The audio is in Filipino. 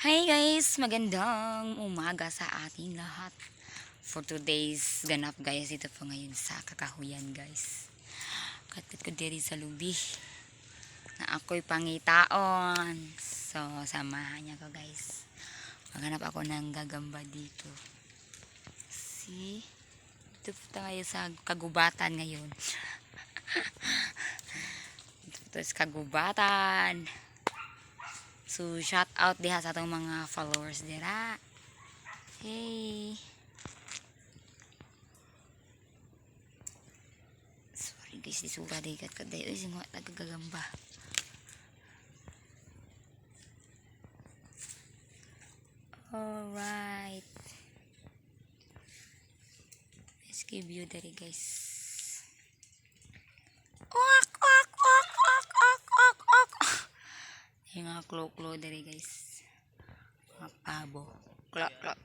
Hi guys! Magandang umaga sa ating lahat. For today's ganap guys, ito po ngayon sa kakahuyan guys. Katit ko diri sa lubi na ako'y pangitaon. So, samahan niya ko guys. Maghanap ako ng gagamba dito. See? Ito po tayo sa kagubatan ngayon. Ito po tayo sa kagubatan. So, shout out diha sa atong mga followers dira. Hey. Sorry guys, di suga dikat kaday. Uy, singo nagagagamba. Alright. Let's give you dari guys. Ok, ok, ok, ok, ok, ok, ok. Yung mga klo-klo dari guys. Mga pabo. Klo, klo.